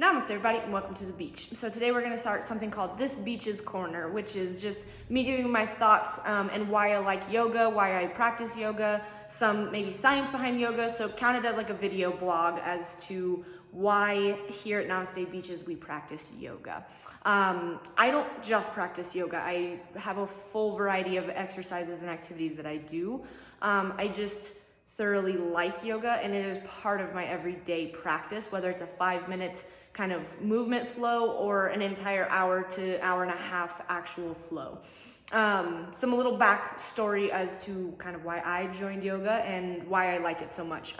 Namaste everybody and welcome to the beach. So today we're going to start something called This Beach's Corner, which is just me giving my thoughts and why I like yoga, why I practice yoga, some maybe science behind yoga. So count it as like a video blog as to why here at Namaste Beaches we practice yoga. I don't just practice yoga. I have a full variety of exercises and activities that I do. I just thoroughly like yoga, and it is part of my everyday practice, whether it's a 5-minute kind of movement flow or an entire hour to hour and a half actual flow. Some little backstory as to kind of why I joined yoga and why I like it so much.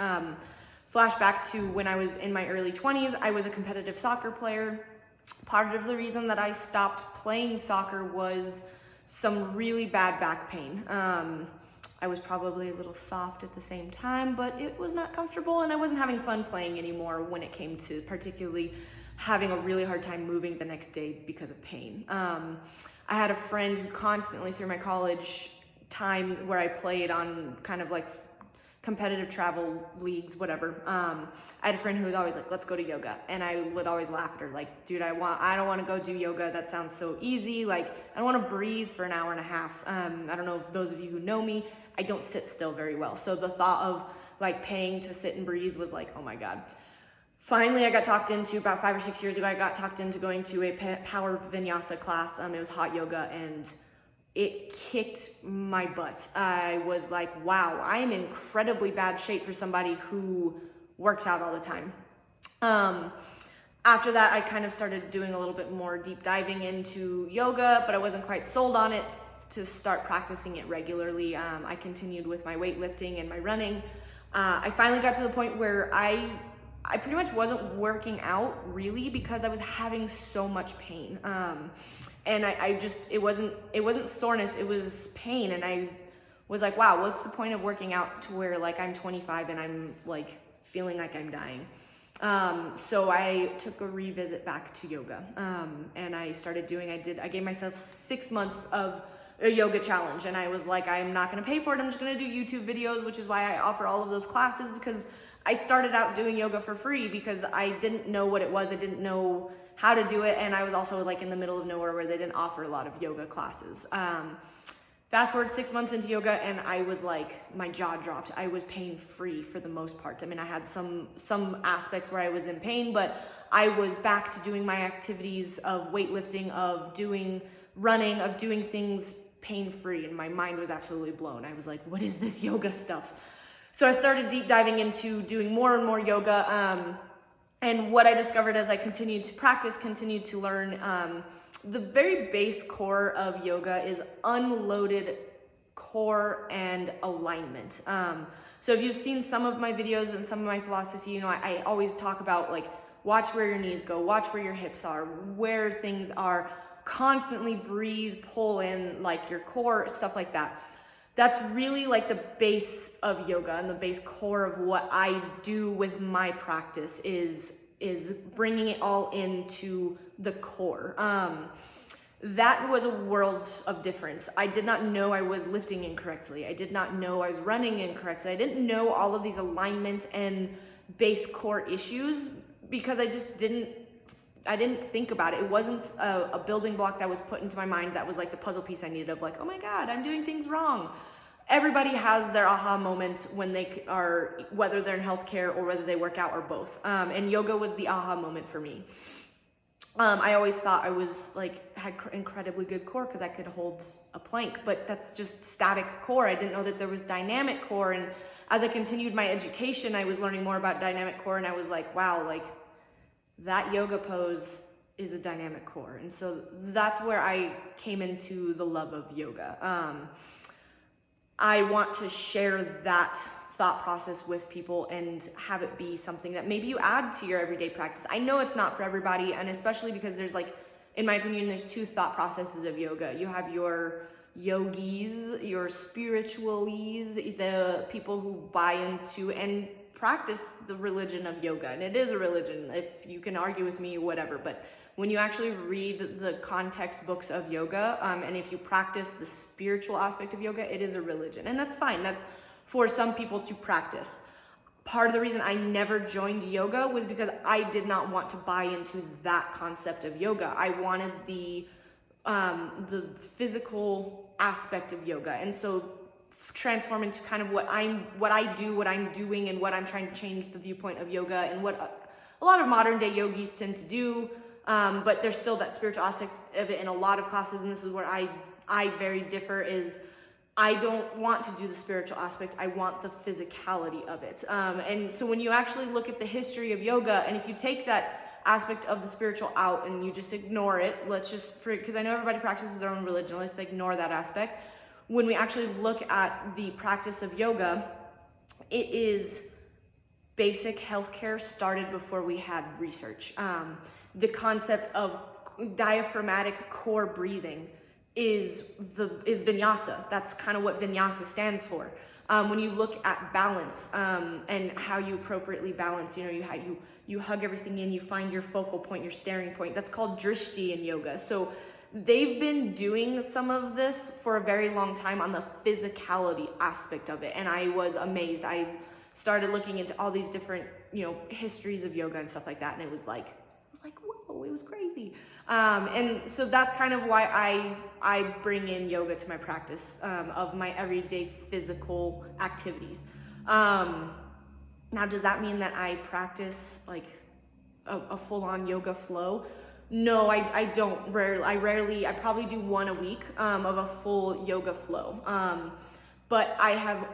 Flashback to when I was in my early 20s, I was a competitive soccer player. Part of the reason that I stopped playing soccer was some really bad back pain. I was probably a little soft at the same time, but it was not comfortable and I wasn't having fun playing anymore when it came to particularly having a really hard time moving the next day because of pain. I had a friend who constantly through my college time where I played on kind of like competitive travel leagues, whatever. I had a friend who was always like, let's go to yoga. And I would always laugh at her like, dude, I don't want to go do yoga. That sounds so easy. Like, I don't want to breathe for an hour and a half. I don't know if those of you who know me, I don't sit still very well. So the thought of like paying to sit and breathe was like, oh my God. Finally, I got talked into, about 5 or 6 years ago, I got talked into going to a power vinyasa class. It was hot yoga and it kicked my butt. I was like, wow, I am in incredibly bad shape for somebody who works out all the time. After that, I kind of started doing a little bit more deep diving into yoga, but I wasn't quite sold on it to start practicing it regularly. I continued with my weightlifting and my running. I finally got to the point where I pretty much wasn't working out really because I was having so much pain. And it wasn't soreness, it was pain. And I was like, wow, what's the point of working out to where like I'm 25 and I'm like feeling like I'm dying? So I took a revisit back to yoga. And I started I gave myself 6 months of a yoga challenge. And I was like, I'm not gonna pay for it. I'm just gonna do YouTube videos, which is why I offer all of those classes, because I started out doing yoga for free because I didn't know what it was. I didn't know how to do it. And I was also like in the middle of nowhere where they didn't offer a lot of yoga classes. Fast forward 6 months into yoga and I was like, my jaw dropped. I was pain free for the most part. I mean, I had some aspects where I was in pain, but I was back to doing my activities of weightlifting, of doing running, of doing things pain free. And my mind was absolutely blown. I was like, what is this yoga stuff? So I started deep diving into doing more and more yoga. And what I discovered as I continued to practice, continued to learn, the very base core of yoga is unloaded core and alignment. So if you've seen some of my videos and some of my philosophy, I always talk about like, watch where your knees go, watch where your hips are, where things are, constantly breathe, pull in like your core, stuff like that. That's really like the base of yoga and the base core of what I do with my practice is bringing it all into the core. That was a world of difference. I did not know I was lifting incorrectly. I did not know I was running incorrectly. I didn't know all of these alignment and base core issues because I didn't think about it. It wasn't a building block that was put into my mind that was like the puzzle piece I needed of like, oh my God, I'm doing things wrong. Everybody has their aha moment when they are, whether they're in healthcare or whether they work out or both. And yoga was the aha moment for me. I always thought I was like, had incredibly good core because I could hold a plank, but that's just static core. I didn't know that there was dynamic core. And as I continued my education, I was learning more about dynamic core and I was like, wow, like, that yoga pose is a dynamic core. And so that's where I came into the love of yoga. I want to share that thought process with people and have it be something that maybe you add to your everyday practice. I know it's not for everybody, and especially because there's like, in my opinion, there's 2 thought processes of yoga. You have your yogis, your spiritualies, the people who buy into and practice the religion of yoga, and it is a religion. If you can argue with me, whatever, but when you actually read the context books of yoga, and if you practice the spiritual aspect of yoga, it is a religion, and that's fine. That's for some people to practice. part of the reason I never joined yoga was because I did not want to buy into that concept of yoga. I wanted the physical aspect of yoga, and so transform into kind of what I'm doing, and what I'm trying to change the viewpoint of yoga, and what a lot of modern day yogis tend to do. But there's still that spiritual aspect of it in a lot of classes, and this is where I very differ. Is I don't want to do the spiritual aspect. I want the physicality of it. And so when you actually look at the history of yoga, and if you take that aspect of the spiritual out and you just ignore it, because I know everybody practices their own religion, let's ignore that aspect. When we actually look at the practice of yoga, it is basic healthcare started before we had research. The concept of diaphragmatic core breathing is vinyasa. That's kind of what vinyasa stands for. When you look at balance and how you appropriately balance, you hug everything in, you find your focal point, your staring point. That's called drishti in yoga. So they've been doing some of this for a very long time on the physicality aspect of it, and I was amazed. I started looking into all these different, histories of yoga and stuff like that, and it was like, whoa, it was crazy. And so that's kind of why I bring in yoga to my practice of my everyday physical activities. Now, does that mean that I practice like a full-on yoga flow? No, I don't. I probably do one a week of a full yoga flow. But I have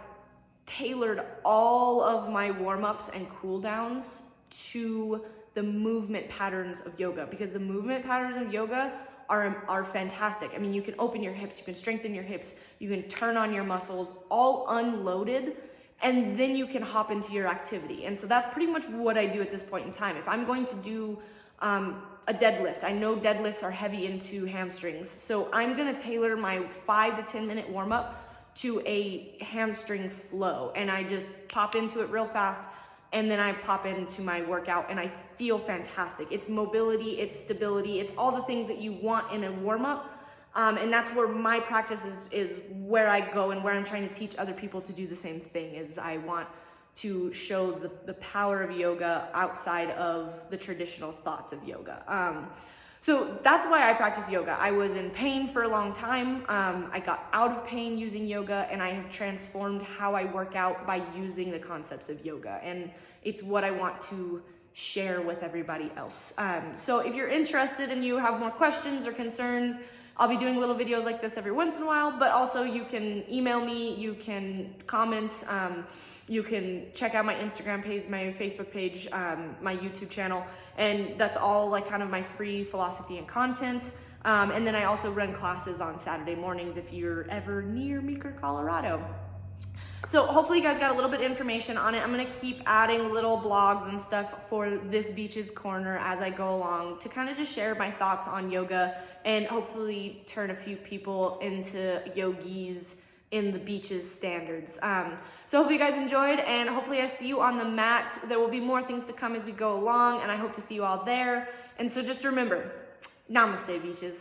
tailored all of my warm-ups and cool-downs to the movement patterns of yoga, because the movement patterns of yoga are fantastic. I mean, you can open your hips, you can strengthen your hips, you can turn on your muscles, all unloaded, and then you can hop into your activity. And so that's pretty much what I do at this point in time. If I'm going to do a deadlift, I know deadlifts are heavy into hamstrings, so I'm gonna tailor my 5 to 10 minute warm-up to a hamstring flow, and I just pop into it real fast, and then I pop into my workout and I feel fantastic. It's mobility, it's stability, it's all the things that you want in a warm-up. And that's where my practice is where I go, and where I'm trying to teach other people to do the same thing. Is I want to show the power of yoga outside of the traditional thoughts of yoga. So that's why I practice yoga. I was in pain for a long time. I got out of pain using yoga, and I have transformed how I work out by using the concepts of yoga. And it's what I want to share with everybody else. So if you're interested and you have more questions or concerns, I'll be doing little videos like this every once in a while, but also you can email me, you can comment, you can check out my Instagram page, my Facebook page, my YouTube channel, and that's all like kind of my free philosophy and content. And then I also run classes on Saturday mornings if you're ever near Meeker, Colorado. So hopefully you guys got a little bit of information on it. I'm gonna keep adding little blogs and stuff for this Beaches Corner as I go along to kind of just share my thoughts on yoga and hopefully turn a few people into yogis in the beaches standards. So hopefully you guys enjoyed, and hopefully I see you on the mat. There will be more things to come as we go along, and I hope to see you all there. And so just remember, namaste, beaches.